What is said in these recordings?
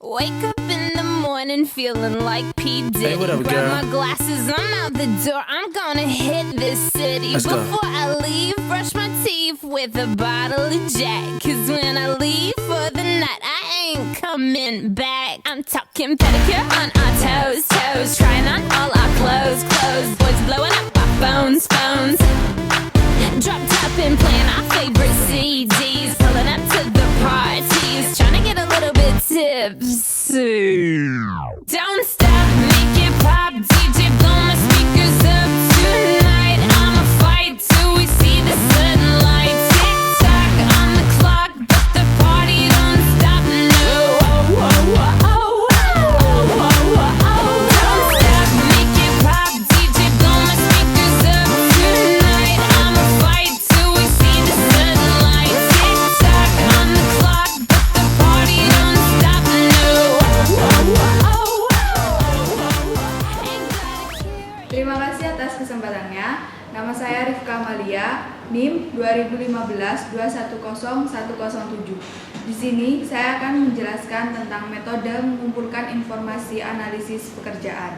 Wake up in the morning feeling like P. Diddy. Hey, what up, Grab girl? my glasses, I'm out the door. I'm gonna hit this city. Let's go. Before I leave, brush my teeth with a bottle of Jack. Cause when I leave for the night, I ain't coming back. I'm talking pedicure on our toes, toes. Trying on all our clothes, clothes. Boys blowing up our phones, phones. Drop top and playing our favorite CDs. Pulling up to the parties. Trying to get a little bit tipsy. Don't stop, make it pop. DJ, blow my speakers up tonight. I'ma fight till we see the sunlight. Tick tock on the clock, but the party don't stop. No. Oh, oh, oh, oh, oh, oh, oh, oh. Don't stop, make it pop. DJ, blow my speakers up tonight. I'ma fight till we see the sunlight. Tick tock on the clock, but the party don't stop. No. Oh, oh, oh, oh, oh. Terima kasih atas kesempatannya. Nama saya Rifka Amalia, NIM 2015-210-107. Di sini saya akan menjelaskan tentang metode mengumpulkan informasi analisis pekerjaan.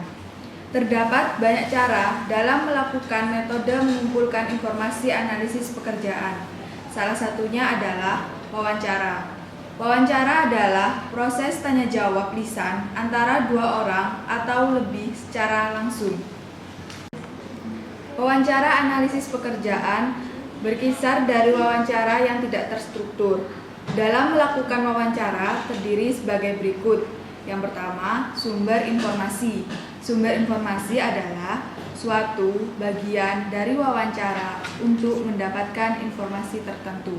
Terdapat banyak cara dalam melakukan metode mengumpulkan informasi analisis pekerjaan. Salah satunya adalah wawancara. Wawancara adalah proses tanya jawab lisan antara dua orang atau lebih secara langsung. Wawancara analisis pekerjaan berkisar dari wawancara yang tidak terstruktur. Dalam melakukan wawancara terdiri sebagai berikut. Yang pertama, sumber informasi. Sumber informasi adalah suatu bagian dari wawancara untuk mendapatkan informasi tertentu.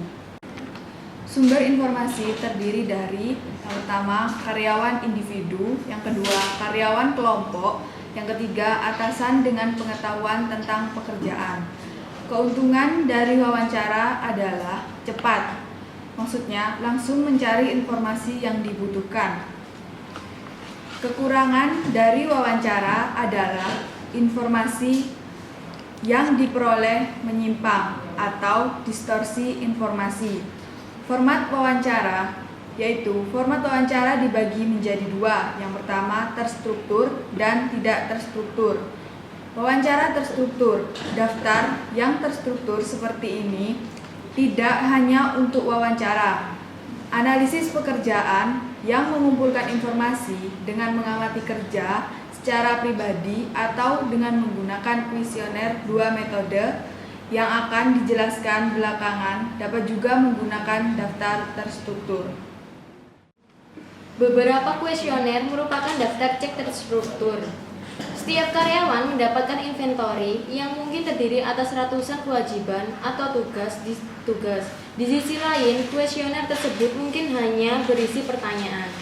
Sumber informasi terdiri dari yang pertama, karyawan individu, yang kedua, karyawan kelompok, yang ketiga, atasan dengan pengetahuan tentang pekerjaan. Keuntungan dari wawancara adalah cepat. Maksudnya, langsung mencari informasi yang dibutuhkan. Kekurangan dari wawancara adalah informasi yang diperoleh menyimpang atau distorsi informasi. Format wawancara yaitu format wawancara dibagi menjadi dua. Yang pertama, terstruktur dan tidak terstruktur. Wawancara terstruktur, daftar yang terstruktur seperti ini tidak hanya untuk wawancara. Analisis pekerjaan yang mengumpulkan informasi dengan mengamati kerja secara pribadi atau dengan menggunakan kuesioner dua metode yang akan dijelaskan belakangan dapat juga menggunakan daftar terstruktur. Beberapa kuesioner merupakan daftar cek terstruktur. Setiap karyawan mendapatkan inventory yang mungkin terdiri atas ratusan kewajiban atau tugas. Di sisi lain, kuesioner tersebut mungkin hanya berisi pertanyaan.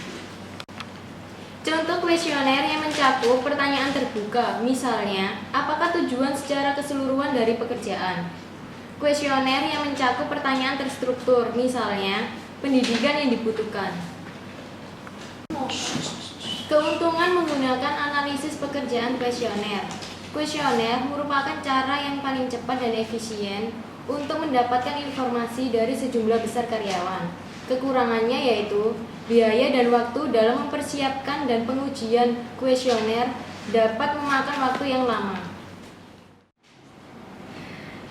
Contoh kuesioner yang mencakup pertanyaan terbuka, misalnya, apakah tujuan secara keseluruhan dari pekerjaan? Kuesioner yang mencakup pertanyaan terstruktur, misalnya, pendidikan yang dibutuhkan. Keuntungan menggunakan analisis pekerjaan kuesioner. Kuesioner merupakan cara yang paling cepat dan efisien untuk mendapatkan informasi dari sejumlah besar karyawan. Kekurangannya yaitu biaya dan waktu dalam mempersiapkan dan pengujian kuesioner dapat memakan waktu yang lama.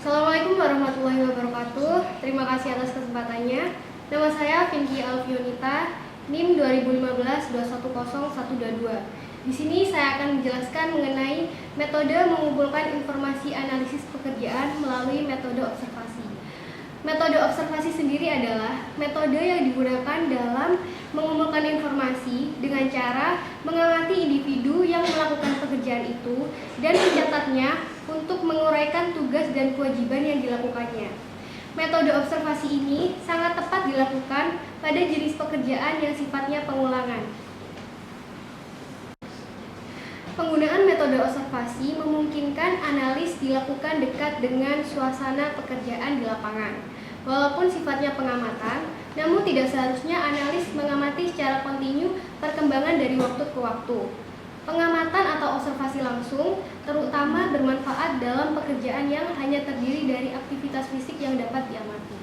Assalamualaikum warahmatullahi wabarakatuh. Terima kasih atas kesempatannya. Nama saya Vinky Alfionita, NIM 2015-210-122. Di sini saya akan menjelaskan mengenai metode mengumpulkan informasi analisis pekerjaan melalui metode observasi. Metode observasi sendiri adalah metode yang digunakan dalam mengumpulkan informasi dengan cara mengamati individu yang melakukan pekerjaan itu dan mencatatnya untuk menguraikan tugas dan kewajiban yang dilakukannya. Metode observasi ini sangat tepat dilakukan pada jenis pekerjaan yang sifatnya pengulangan. Penggunaan metode observasi memungkinkan analis dilakukan dekat dengan suasana pekerjaan di lapangan. Walaupun sifatnya pengamatan, namun tidak seharusnya analis mengamati secara kontinu perkembangan dari waktu ke waktu. Pengamatan atau observasi langsung terutama bermanfaat dalam pekerjaan yang hanya terdiri dari aktivitas fisik yang dapat diamati.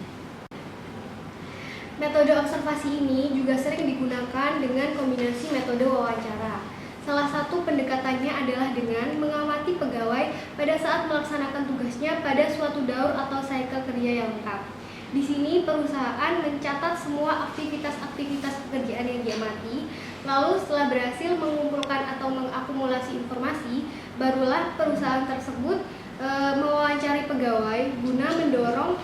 Metode observasi ini juga sering digunakan dengan kombinasi metode wawancara. Salah satu pendekatannya adalah dengan mengamati pegawai pada saat melaksanakan tugasnya pada suatu daur atau cycle kerja yang lengkap. Di sini perusahaan mencatat semua aktivitas-aktivitas pekerjaan yang diamati, lalu setelah berhasil mengumpulkan atau mengakumulasi informasi, barulah perusahaan tersebut mewawancari pegawai guna mendorong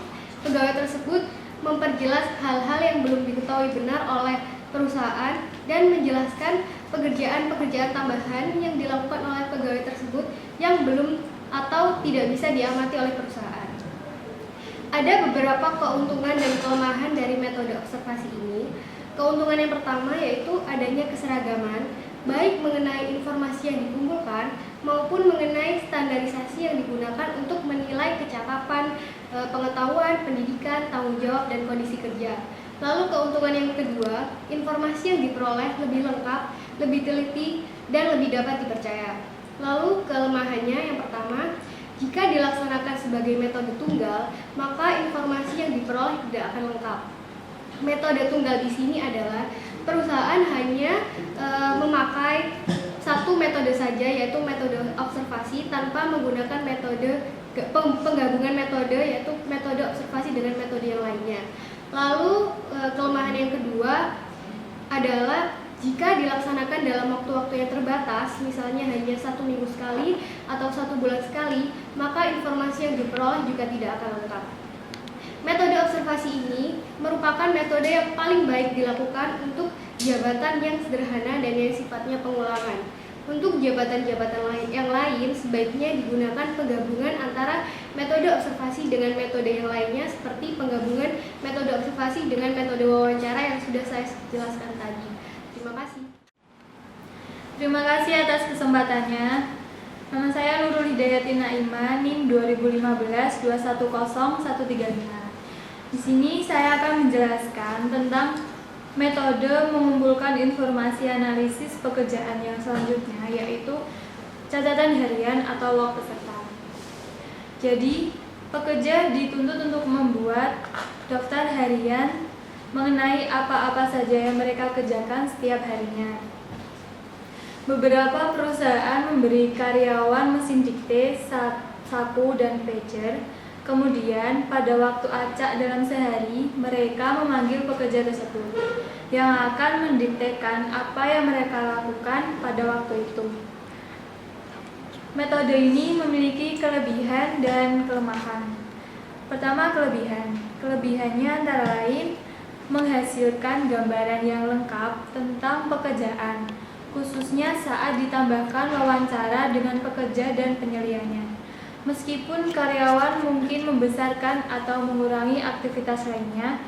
pegawai tersebut memperjelas hal-hal yang belum diketahui benar oleh perusahaan dan menjelaskan pekerjaan-pekerjaan tambahan yang dilakukan oleh pegawai tersebut yang belum atau tidak bisa diamati oleh perusahaan. Ada beberapa keuntungan dan kelemahan dari metode observasi ini. Keuntungan yang pertama yaitu adanya keseragaman, baik mengenai informasi yang dikumpulkan maupun mengenai standarisasi yang digunakan untuk menilai kecakapan, pengetahuan, pendidikan, tanggung jawab, dan kondisi kerja. Lalu keuntungan yang kedua, informasi yang diperoleh lebih lengkap, lebih teliti, dan lebih dapat dipercaya. Lalu kelemahannya yang pertama, jika dilaksanakan sebagai metode tunggal, maka informasi yang diperoleh tidak akan lengkap. Metode tunggal di sini adalah perusahaan hanya memakai satu metode saja, yaitu metode observasi tanpa menggunakan metode penggabungan metode, yaitu metode observasi dengan metode yang lainnya. Lalu kelemahan yang kedua adalah jika dilaksanakan dalam waktu-waktu yang terbatas, misalnya hanya 1 minggu sekali atau 1 bulan sekali, maka informasi yang diperoleh juga tidak akan lengkap. Metode observasi ini merupakan metode yang paling baik dilakukan untuk jabatan yang sederhana dan yang sifatnya pengulangan. Untuk jabatan-jabatan yang lain sebaiknya digunakan penggabungan antara metode observasi dengan metode yang lainnya, seperti penggabungan metode observasi dengan metode wawancara yang sudah saya jelaskan tadi. Terima kasih. Terima kasih atas kesempatannya. Nama saya Nurul Hidayatin Naima, NIM 2015-210-135. Di sini saya akan menjelaskan tentang metode mengumpulkan informasi analisis pekerjaan yang selanjutnya, yaitu catatan harian atau log peserta. Jadi, pekerja dituntut untuk membuat daftar harian mengenai apa-apa saja yang mereka kerjakan setiap harinya. Beberapa perusahaan memberi karyawan mesin dikte, saku, dan pager. Kemudian pada waktu acak dalam sehari, mereka memanggil pekerja tersebut yang akan mendiktekan apa yang mereka lakukan pada waktu itu. Metode ini memiliki kelebihan dan kelemahan. Pertama, kelebihan. Kelebihannya antara lain menghasilkan gambaran yang lengkap tentang pekerjaan, khususnya saat ditambahkan wawancara dengan pekerja dan penyeliannya. Meskipun karyawan mungkin membesarkan atau mengurangi aktivitas lainnya,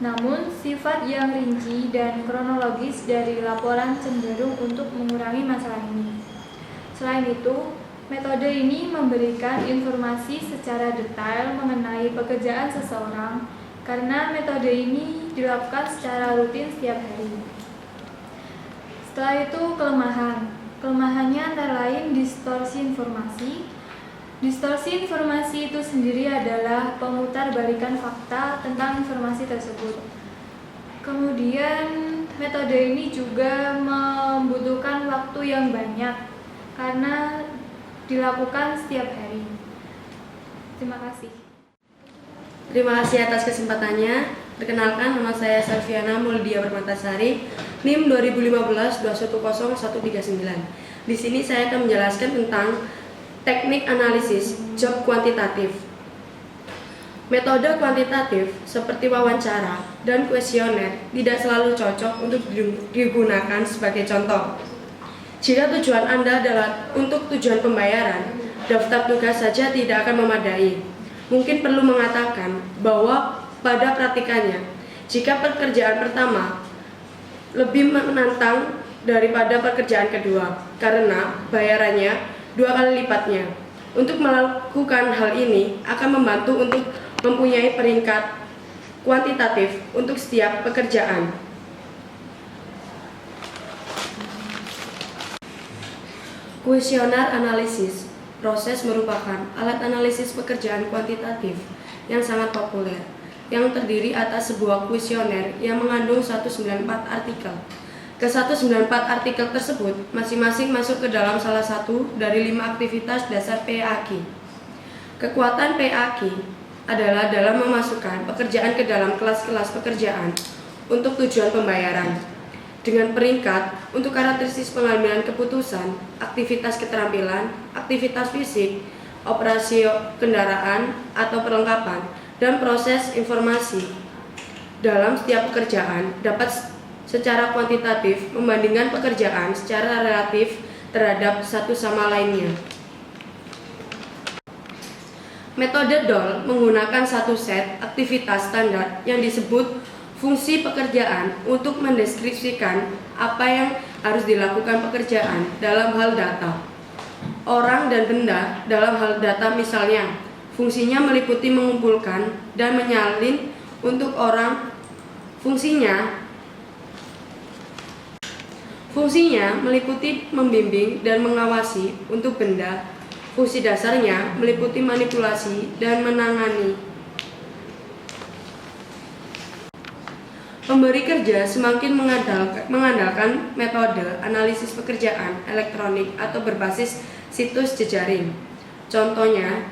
namun sifat yang rinci dan kronologis dari laporan cenderung untuk mengurangi masalah ini. Selain itu, metode ini memberikan informasi secara detail mengenai pekerjaan seseorang karena metode ini dilakukan secara rutin setiap hari. Setelah itu, kelemahan. Kelemahannya antara lain distorsi informasi. Distorsi informasi itu sendiri adalah pemutarbalikan fakta tentang informasi tersebut. Kemudian, metode ini juga membutuhkan waktu yang banyak karena dilakukan setiap hari. Terima kasih. Terima kasih atas kesempatannya. Perkenalkan, nama saya Selviana Muldia Permatasari, NIM 2015-210-139. Di sini saya akan menjelaskan tentang teknik analisis job kuantitatif. Metode kuantitatif seperti wawancara dan kuesioner tidak selalu cocok untuk digunakan sebagai contoh. Jika tujuan Anda adalah untuk tujuan pembayaran, daftar tugas saja tidak akan memadai. Mungkin perlu mengatakan bahwa pada praktikannya, jika pekerjaan pertama lebih menantang daripada pekerjaan kedua, karena bayarannya 2 kali lipatnya. Untuk melakukan hal ini akan membantu untuk mempunyai peringkat kuantitatif untuk setiap pekerjaan. Kuesioner analisis. Proses merupakan alat analisis pekerjaan kuantitatif yang sangat populer. yang terdiri atas sebuah kuesioner yang mengandung 194 artikel. Ke-194 artikel tersebut masing-masing masuk ke dalam salah satu dari 5 aktivitas dasar PAQ. Kekuatan PAQ adalah dalam memasukkan pekerjaan ke dalam kelas-kelas pekerjaan untuk tujuan pembayaran. Dengan peringkat untuk karakteristik pengambilan keputusan, aktivitas keterampilan, aktivitas fisik, operasi kendaraan atau perlengkapan, dan proses informasi dalam setiap pekerjaan dapat secara kuantitatif membandingkan pekerjaan secara relatif terhadap satu sama lainnya. Metode DOL menggunakan satu set aktivitas standar yang disebut fungsi pekerjaan untuk mendeskripsikan apa yang harus dilakukan pekerjaan dalam hal data. Orang dan benda dalam hal data misalnya, fungsinya meliputi mengumpulkan dan menyalin untuk orang. Fungsinya meliputi membimbing dan mengawasi untuk benda. Fungsi dasarnya meliputi manipulasi dan menangani. Pemberi kerja semakin mengandalkan metode analisis pekerjaan elektronik atau berbasis situs jejaring. Contohnya,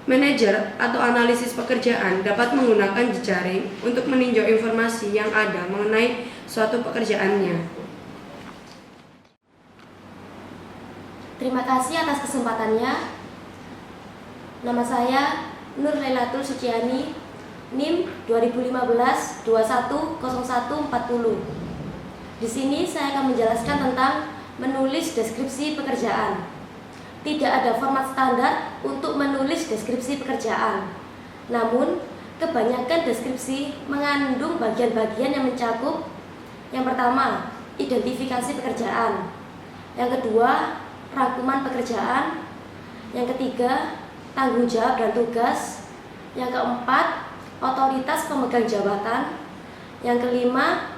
manajer atau analisis pekerjaan dapat menggunakan jejaring untuk meninjau informasi yang ada mengenai suatu pekerjaannya. Terima kasih atas kesempatannya. Nama saya Nur Lailatul Suciani, NIM 2015-210140. Di sini saya akan menjelaskan tentang menulis deskripsi pekerjaan. Tidak ada format standar untuk menulis deskripsi pekerjaan. Namun, kebanyakan deskripsi mengandung bagian-bagian yang mencakup: yang pertama, identifikasi pekerjaan; yang kedua, rangkuman pekerjaan; yang ketiga, tanggung jawab dan tugas; yang keempat, otoritas pemegang jabatan; yang kelima,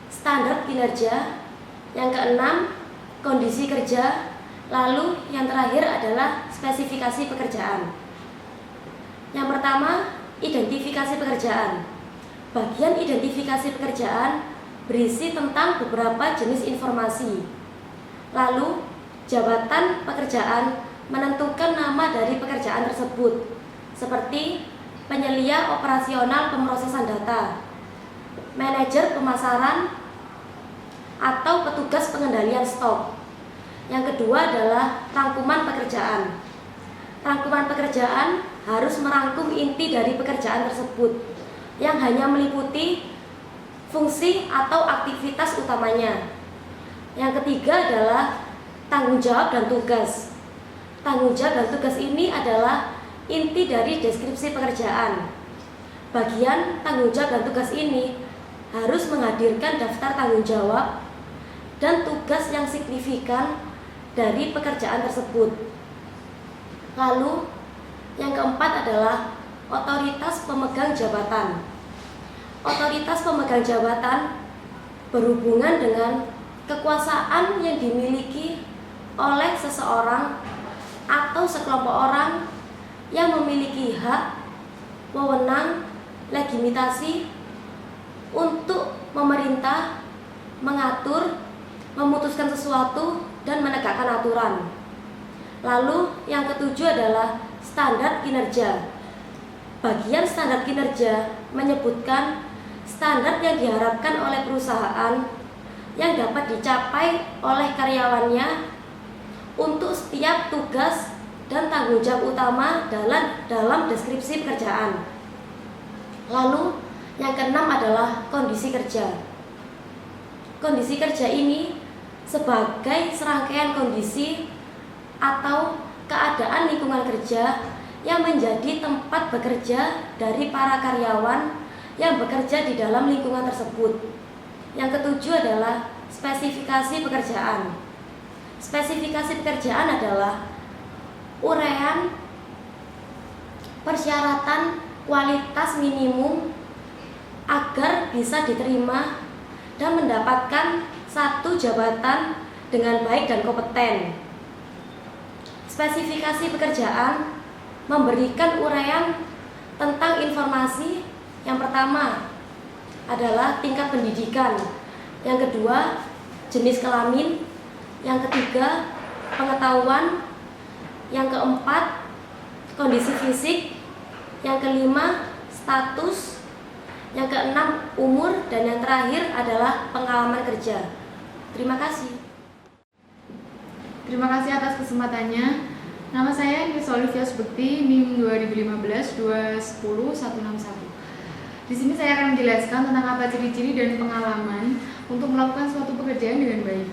standar kinerja; yang keenam, kondisi kerja; lalu yang terakhir adalah spesifikasi pekerjaan. Yang pertama, identifikasi pekerjaan. Bagian identifikasi pekerjaan berisi tentang beberapa jenis informasi. Lalu, jabatan pekerjaan menentukan nama dari pekerjaan tersebut, seperti penyelia operasional pemrosesan data, manajer pemasaran, atau petugas pengendalian stok. Yang kedua adalah rangkuman pekerjaan. Rangkuman pekerjaan harus merangkum inti dari pekerjaan tersebut, yang hanya meliputi fungsi atau aktivitas utamanya. Yang ketiga adalah tanggung jawab dan tugas. Tanggung jawab dan tugas ini adalah inti dari deskripsi pekerjaan. Bagian tanggung jawab dan tugas ini harus menghadirkan daftar tanggung jawab dan tugas yang signifikan dari pekerjaan tersebut. Lalu, yang keempat adalah otoritas pemegang jabatan. Otoritas pemegang jabatan berhubungan dengan kekuasaan yang dimiliki oleh seseorang atau sekelompok orang yang memiliki hak, wewenang, legitimasi untuk memerintah, mengatur, memutuskan sesuatu, dan menegakkan aturan. Lalu yang ketujuh adalah standar kinerja. Bagian standar kinerja menyebutkan standar yang diharapkan oleh perusahaan yang dapat dicapai oleh karyawannya untuk setiap tugas dan tanggung jawab utama dalam deskripsi pekerjaan. Lalu yang keenam adalah kondisi kerja. Kondisi kerja ini sebagai serangkaian kondisi atau keadaan lingkungan kerja yang menjadi tempat bekerja dari para karyawan yang bekerja di dalam lingkungan tersebut. Yang ketujuh adalah spesifikasi pekerjaan. Spesifikasi pekerjaan adalah uraian persyaratan kualitas minimum agar bisa diterima dan mendapatkan satu jabatan dengan baik dan kompeten. Spesifikasi pekerjaan memberikan uraian tentang informasi Yang pertama adalah tingkat pendidikan, yang kedua jenis kelamin, yang ketiga pengetahuan, yang keempat kondisi fisik, yang kelima status, yang keenam umur, dan yang terakhir adalah pengalaman kerja. Terima kasih. Terima kasih atas kesempatannya. Nama saya Nils Olivia Subekti, NIM 2015-210-161. Di sini saya akan menjelaskan tentang apa ciri-ciri dan pengalaman untuk melakukan suatu pekerjaan dengan baik.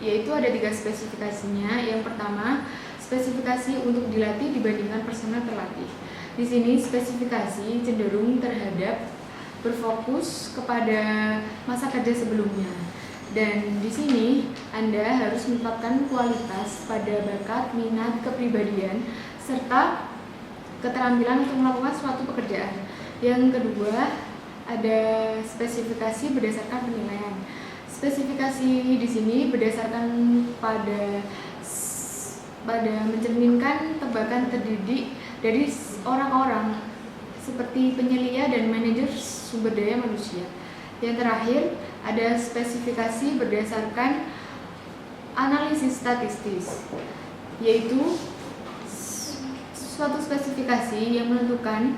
Yaitu ada 3 spesifikasinya. Yang pertama, spesifikasi untuk dilatih dibandingkan personel terlatih. Di sini spesifikasi cenderung terhadap berfokus kepada masa kerja sebelumnya. Dan di sini Anda harus menetapkan kualitas pada bakat, minat, kepribadian, serta keterampilan untuk melakukan suatu pekerjaan. Yang kedua, ada spesifikasi berdasarkan penilaian. Spesifikasi di sini berdasarkan pada mencerminkan tebakan terdidik dari orang-orang seperti penyelia dan manajer sumber daya manusia. Yang terakhir, ada spesifikasi berdasarkan analisis statistis, yaitu suatu spesifikasi yang menentukan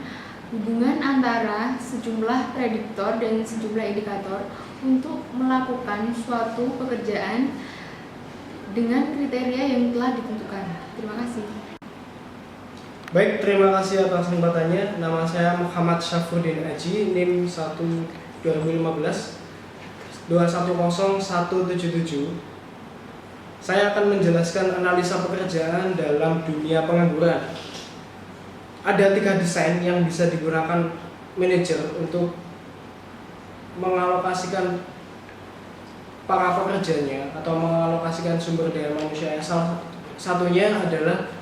hubungan antara sejumlah prediktor dan sejumlah indikator untuk melakukan suatu pekerjaan dengan kriteria yang telah ditentukan. Terima kasih. Baik, terima kasih atas kesempatannya. Nama saya Muhammad Syafruddin Aji, NIM 1-2015-210-177. Saya akan menjelaskan analisa pekerjaan dalam dunia pengangguran. Ada 3 desain yang bisa digunakan manajer untuk mengalokasikan para pekerjanya atau mengalokasikan sumber daya manusia. Salah satunya adalah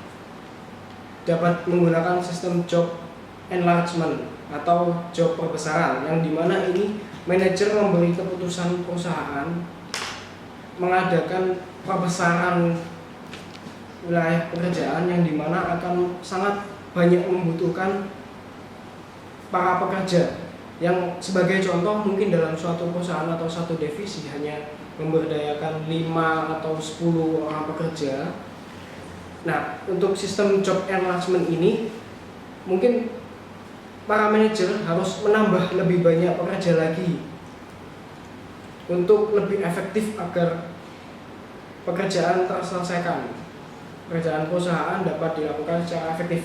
dapat menggunakan sistem job enlargement atau job perbesaran, yang dimana ini manajer memberi keputusan perusahaan mengadakan perbesaran wilayah pekerjaan, yang dimana akan sangat banyak membutuhkan para pekerja. Yang sebagai contoh, mungkin dalam suatu perusahaan atau satu divisi hanya memberdayakan 5 atau 10 orang pekerja. Nah, untuk sistem job enlargement ini mungkin para manajer harus menambah lebih banyak pekerja lagi untuk lebih efektif agar pekerjaan terselesaikan, pekerjaan perusahaan dapat dilakukan secara efektif.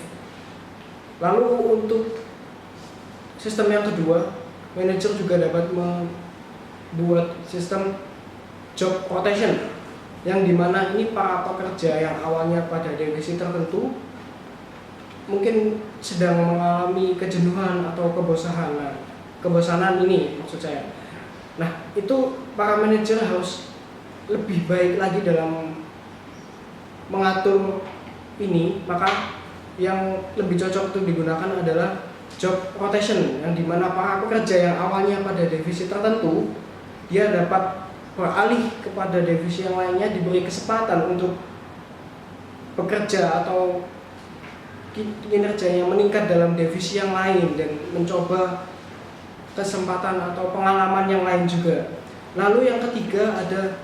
Lalu untuk sistem yang kedua, manajer juga dapat membuat sistem job rotation, yang dimana ini para pekerja yang awalnya pada divisi tertentu mungkin sedang mengalami kejenuhan atau kebosanan ini maksud saya. Nah, itu para manajer harus lebih baik lagi dalam mengatur ini. Maka yang lebih cocok untuk digunakan adalah job rotation, yang dimana para pekerja yang awalnya pada divisi tertentu, dia dapat beralih kepada divisi yang lainnya, diberi kesempatan untuk bekerja atau kinerjanya meningkat dalam divisi yang lain dan mencoba kesempatan atau pengalaman yang lain juga. Lalu yang ketiga ada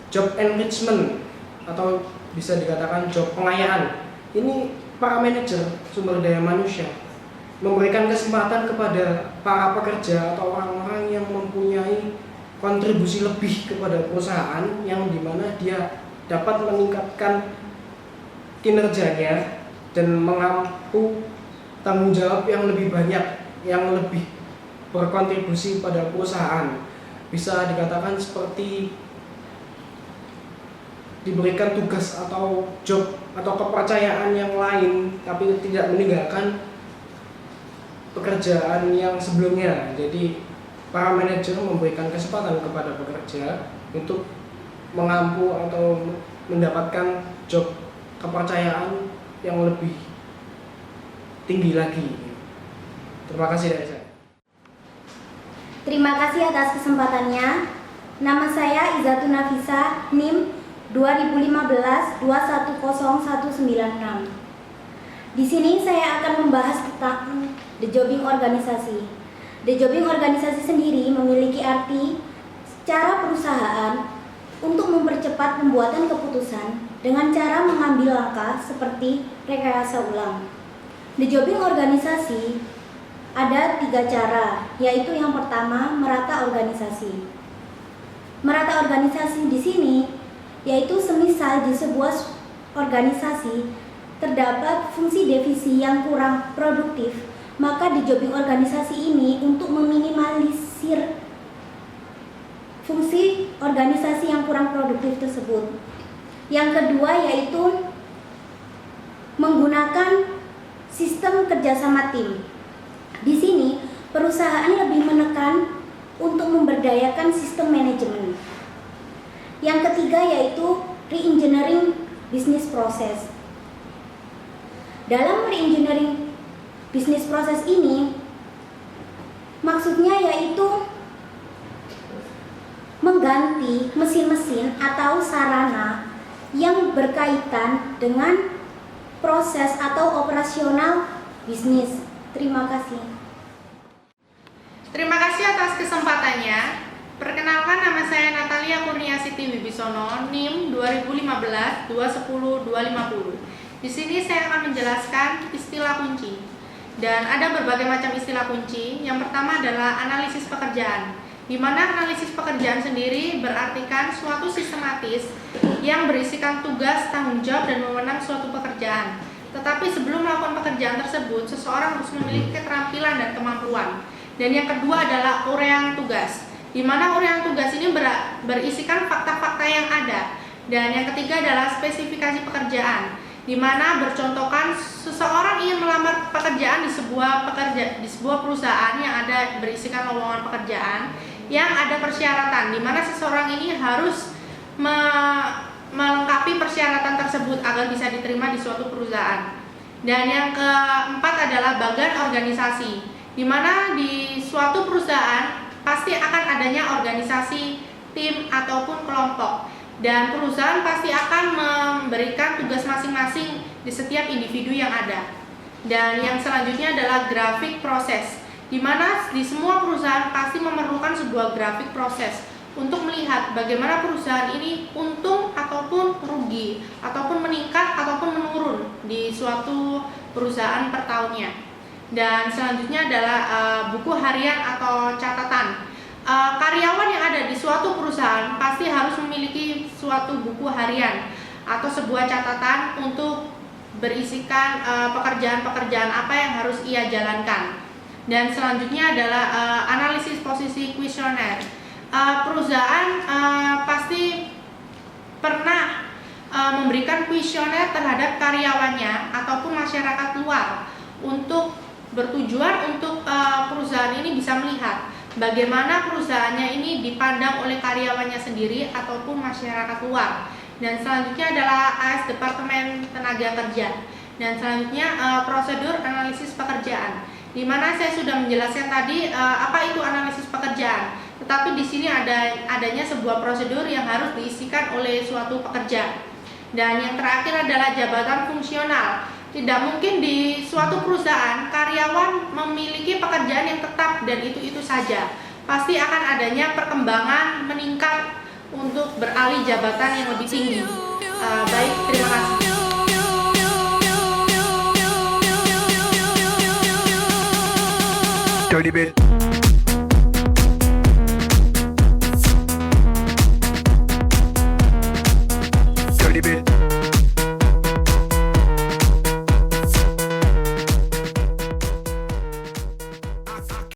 job enrichment atau bisa dikatakan job pengayaan. Ini para manajer sumber daya manusia memberikan kesempatan kepada para pekerja atau orang-orang yang mempunyai kontribusi lebih kepada perusahaan, yang dimana dia dapat meningkatkan kinerjanya dan mengampu tanggung jawab yang lebih banyak, yang lebih berkontribusi pada perusahaan. Bisa dikatakan seperti diberikan tugas atau job atau kepercayaan yang lain, tapi tidak meninggalkan pekerjaan yang sebelumnya. Jadi para manajer memberikan kesempatan kepada pekerja untuk mengampu atau mendapatkan job kepercayaan yang lebih tinggi lagi. Terima kasih dari saya. Terima kasih atas kesempatannya. Nama saya Izatun Nafisa, NIM 2015-210-196. Di sini saya akan membahas tentang the jobbing organisasi. Dejobbing organisasi sendiri memiliki arti secara perusahaan untuk mempercepat pembuatan keputusan dengan cara mengambil langkah seperti rekayasa ulang. Dejobbing organisasi ada 3 cara, yaitu yang pertama merata organisasi. Merata organisasi di sini yaitu semisal di sebuah organisasi terdapat fungsi divisi yang kurang produktif, maka dejobbing organisasi ini untuk meminimalisir fungsi organisasi yang kurang produktif tersebut. Yang kedua yaitu menggunakan sistem kerjasama tim. Di sini perusahaan lebih menekan untuk memberdayakan sistem manajemen. Yang ketiga yaitu re-engineering business process. Dalam re-engineering business process ini maksudnya yaitu mengganti mesin-mesin atau sarana yang berkaitan dengan proses atau operasional bisnis. Terima kasih. Terima kasih atas kesempatannya. Perkenalkan, nama saya Natalia Kurniasiti Wibisono, NIM 2015-210-250. Di sini saya akan menjelaskan istilah kunci. Dan ada berbagai macam istilah kunci. Yang pertama adalah analisis pekerjaan, di mana analisis pekerjaan sendiri berartikan suatu sistematis yang berisikan tugas, tanggung jawab, dan wewenang suatu pekerjaan. Tetapi sebelum melakukan pekerjaan tersebut, seseorang harus memiliki keterampilan dan kemampuan. Dan yang kedua adalah uraian tugas, di mana uraian tugas ini berisikan fakta-fakta yang ada. Dan yang ketiga adalah spesifikasi pekerjaan, di mana bercontohkan seseorang ingin melamar pekerjaan di sebuah perusahaan yang ada berisikan lowongan pekerjaan yang ada persyaratan, di mana seseorang ini harus melengkapi persyaratan tersebut agar bisa diterima di suatu perusahaan. Dan yang keempat adalah bagan organisasi, di mana di suatu perusahaan pasti akan adanya organisasi, tim, ataupun kelompok. Dan perusahaan pasti akan memberikan tugas masing-masing di setiap individu yang ada. Dan yang selanjutnya adalah grafik proses, di mana di semua perusahaan pasti memerlukan sebuah grafik proses untuk melihat bagaimana perusahaan ini untung ataupun rugi, ataupun meningkat ataupun menurun di suatu perusahaan per tahunnya. Dan selanjutnya adalah buku harian atau catatan. Karyawan yang ada di suatu perusahaan pasti harus memiliki suatu buku harian atau sebuah catatan untuk berisikan pekerjaan-pekerjaan apa yang harus ia jalankan. Dan selanjutnya adalah analisis posisi kuesioner. Perusahaan pasti pernah memberikan kuesioner terhadap karyawannya ataupun masyarakat luar untuk bertujuan untuk perusahaan ini bisa melihat bagaimana perusahaannya ini dipandang oleh karyawannya sendiri ataupun masyarakat luar. Dan selanjutnya adalah AS Departemen Tenaga Kerja. Dan selanjutnya prosedur analisis pekerjaan, di mana saya sudah menjelaskan tadi apa itu analisis pekerjaan. Tetapi di sini adanya sebuah prosedur yang harus diisikan oleh suatu pekerja. Dan yang terakhir adalah jabatan fungsional. Tidak mungkin di suatu perusahaan karyawan memiliki pekerjaan yang tetap dan itu saja. Pasti akan adanya perkembangan meningkat untuk beralih jabatan yang lebih tinggi. Baik, terima kasih. Dirty bit. Dirty bit.